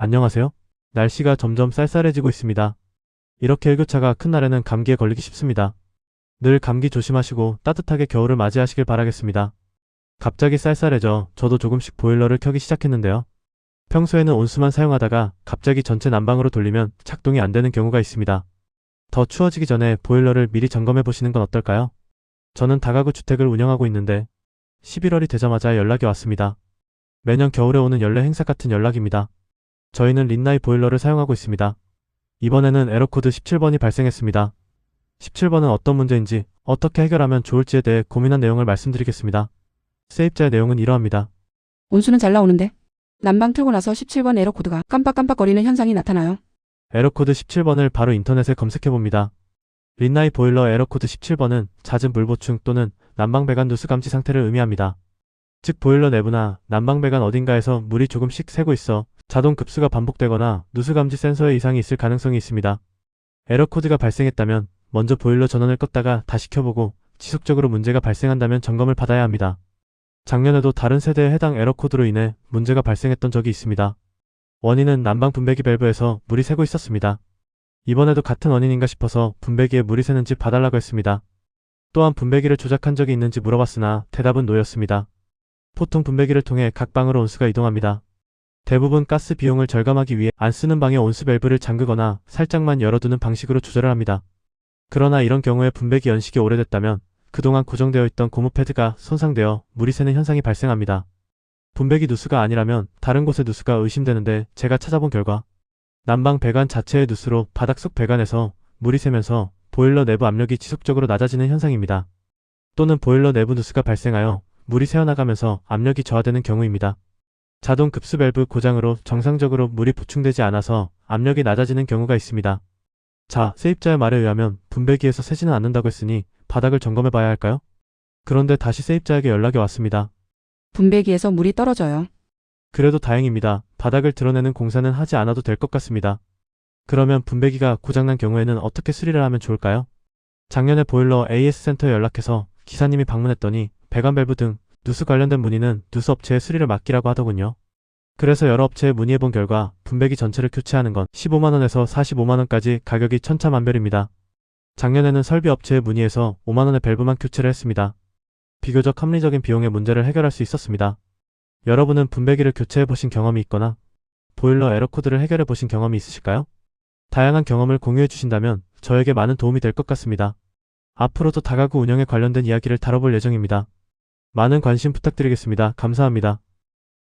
안녕하세요. 날씨가 점점 쌀쌀해지고 있습니다. 이렇게 일교차가 큰 날에는 감기에 걸리기 쉽습니다. 늘 감기 조심하시고 따뜻하게 겨울을 맞이하시길 바라겠습니다. 갑자기 쌀쌀해져 저도 조금씩 보일러를 켜기 시작했는데요. 평소에는 온수만 사용하다가 갑자기 전체 난방으로 돌리면 작동이 안 되는 경우가 있습니다. 더 추워지기 전에 보일러를 미리 점검해 보시는 건 어떨까요? 저는 다가구 주택을 운영하고 있는데 11월이 되자마자 연락이 왔습니다. 매년 겨울에 오는 연례 행사 같은 연락입니다. 저희는 린나이 보일러를 사용하고 있습니다. 이번에는 에러코드 17번이 발생했습니다. 17번은 어떤 문제인지 어떻게 해결하면 좋을지에 대해 고민한 내용을 말씀드리겠습니다. 세입자의 내용은 이러합니다. 온수는 잘 나오는데 난방 틀고 나서 17번 에러 코드가 깜빡깜빡거리는 현상이 나타나요. 에러코드 17번을 바로 인터넷에 검색해봅니다. 린나이 보일러 에러코드 17번은 잦은 물 보충 또는 난방 배관 누수 감지 상태를 의미합니다. 즉 보일러 내부나 난방 배관 어딘가에서 물이 조금씩 새고 있어 자동 급수가 반복되거나 누수 감지 센서에 이상이 있을 가능성이 있습니다. 에러 코드가 발생했다면 먼저 보일러 전원을 껐다가 다시 켜보고 지속적으로 문제가 발생한다면 점검을 받아야 합니다. 작년에도 다른 세대의 해당 에러 코드로 인해 문제가 발생했던 적이 있습니다. 원인은 난방 분배기 밸브에서 물이 새고 있었습니다. 이번에도 같은 원인인가 싶어서 분배기에 물이 새는지 봐달라고 했습니다. 또한 분배기를 조작한 적이 있는지 물어봤으나 대답은 노였습니다. 보통 분배기를 통해 각 방으로 온수가 이동합니다. 대부분 가스 비용을 절감하기 위해 안 쓰는 방의 온수 밸브를 잠그거나 살짝만 열어두는 방식으로 조절을 합니다. 그러나 이런 경우에 분배기 연식이 오래됐다면 그동안 고정되어 있던 고무 패드가 손상되어 물이 새는 현상이 발생합니다. 분배기 누수가 아니라면 다른 곳의 누수가 의심되는데 제가 찾아본 결과 난방 배관 자체의 누수로 바닥 속 배관에서 물이 새면서 보일러 내부 압력이 지속적으로 낮아지는 현상입니다. 또는 보일러 내부 누수가 발생하여 물이 새어나가면서 압력이 저하되는 경우입니다. 자동 급수 밸브 고장으로 정상적으로 물이 보충되지 않아서 압력이 낮아지는 경우가 있습니다. 자, 세입자의 말에 의하면 분배기에서 새지는 않는다고 했으니 바닥을 점검해 봐야 할까요? 그런데 다시 세입자에게 연락이 왔습니다. 분배기에서 물이 떨어져요. 그래도 다행입니다. 바닥을 드러내는 공사는 하지 않아도 될 것 같습니다. 그러면 분배기가 고장난 경우에는 어떻게 수리를 하면 좋을까요? 작년에 보일러 AS 센터에 연락해서 기사님이 방문했더니 배관 밸브 등 누수 관련된 문의는 누수 업체의 수리를 맡기라고 하더군요. 그래서 여러 업체에 문의해본 결과 분배기 전체를 교체하는 건 15만원에서 45만원까지 가격이 천차만별입니다. 작년에는 설비 업체에 문의해서 5만원의 밸브만 교체를 했습니다. 비교적 합리적인 비용의 문제를 해결할 수 있었습니다. 여러분은 분배기를 교체해보신 경험이 있거나 보일러 에러 코드를 해결해보신 경험이 있으실까요? 다양한 경험을 공유해 주신다면 저에게 많은 도움이 될 것 같습니다. 앞으로도 다가구 운영에 관련된 이야기를 다뤄볼 예정입니다. 많은 관심 부탁드리겠습니다. 감사합니다.